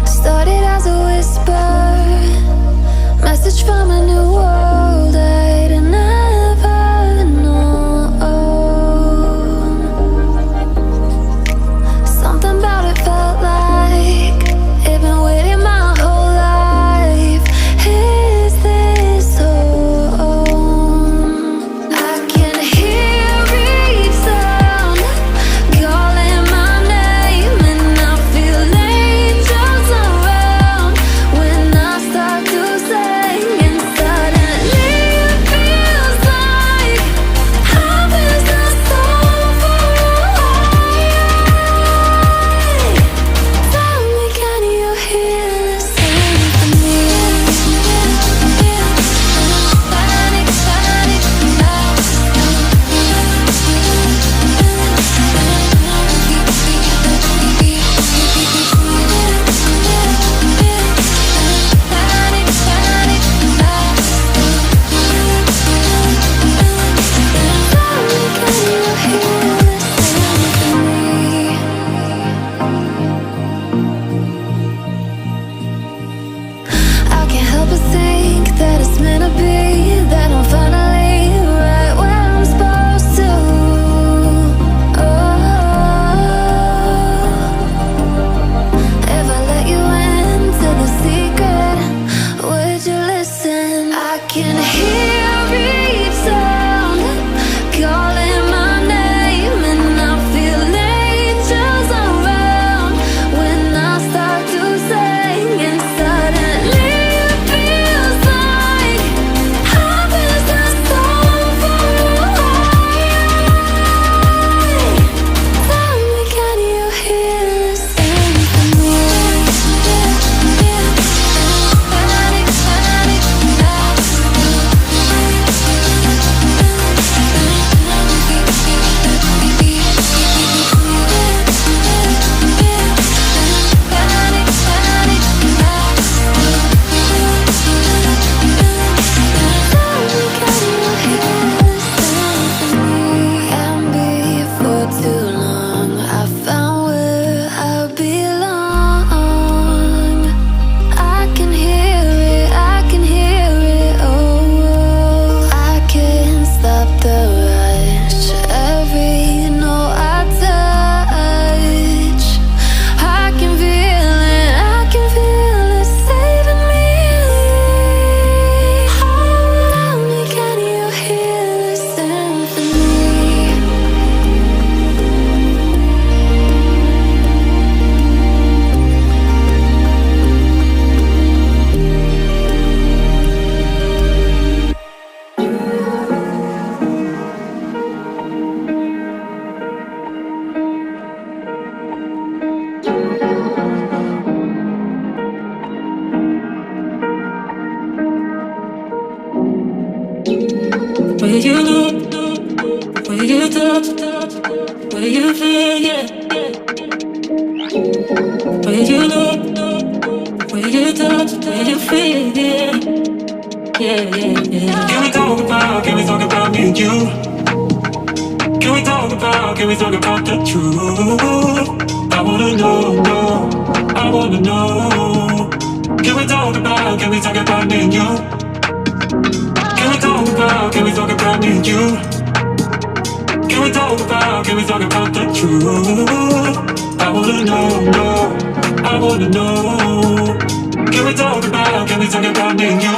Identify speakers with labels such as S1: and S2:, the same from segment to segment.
S1: Started as a whisper, message from a new world I'd never known. Something about it felt like it'd been waiting my whole life. Is this home? I can hear each sound calling my name, and I feel angels around when I start to sing. And suddenly it feels like heaven is not so far away. Tell me, can you hear the symphony? Panic, panic, I can't help but think that it's meant to be, that I'm finally right where I'm supposed to. If I let you into the secret, would you listen? I can hear each sound calling my name, and I feel angels around when I start to sing. And suddenly it feels like heaven is not so far away. Tell me, can you hear the symphony? Panic, panic, and before too long I found where I belong. I can hear it, I can hear it, oh. I can't stop the rush, every note I touch. I can feel it saving me. Tell me, can you hear the symphony?
S2: Where you look, where you touch, where you feel, yeah. Where you look, where you touch, where you feel, yeah. Yeah, yeah, yeah. Can we talk about me and you? Can we talk about the truth? I wanna know, I wanna know. Can we talk about me and you? Can we talk about me and you? Can we talk about the truth? I wanna know, I wanna know. Can we talk about me and you?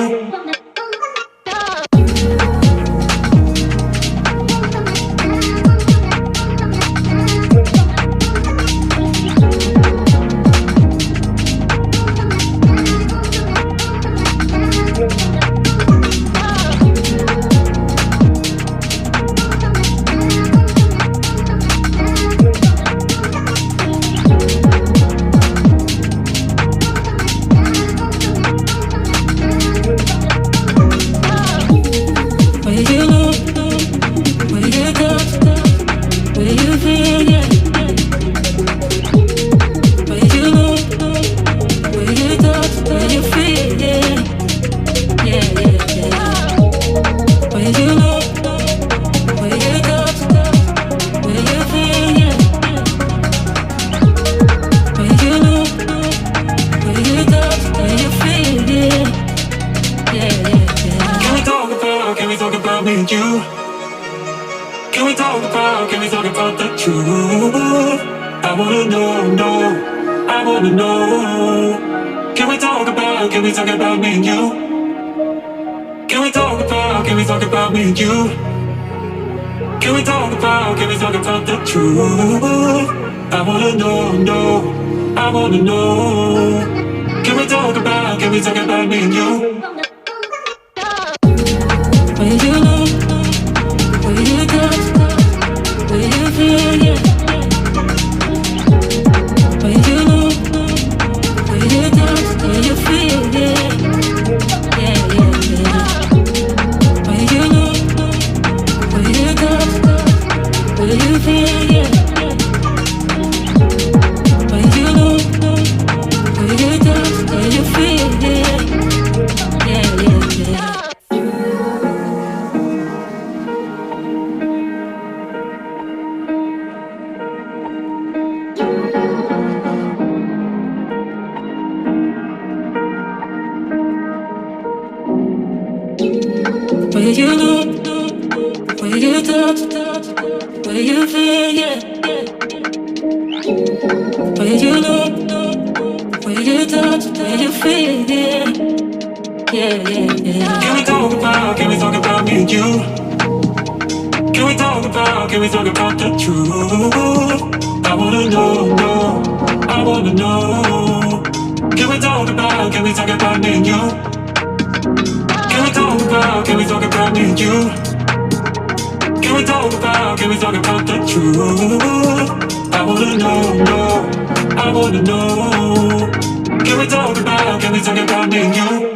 S2: truth. I wanna know, I wanna know. Can we talk about me and you? Can we talk about me and you? Can we talk about the truth? I wanna know, I wanna know. Can we talk about me and you? Where you look, where you touch, where you feel, yeah. Where you look, where you touch, where you feel, yeah. Yeah, yeah, yeah. Where you look, where you touch, where you feel, yeah. Where you look, where you touch, where you feel, yeah. Yeah, yeah, yeah. Where you look, where you touch, where you feel, yeah. Where you look, where you touch, where you feel, yeah. Yeah, yeah, yeah. Can we talk about me and you? Can we talk about the truth? I wanna know, I wanna know. Can we talk about me and you? Can we talk about me and you? Can we talk about the truth? I wanna know, I wanna know. Can we talk about me and you?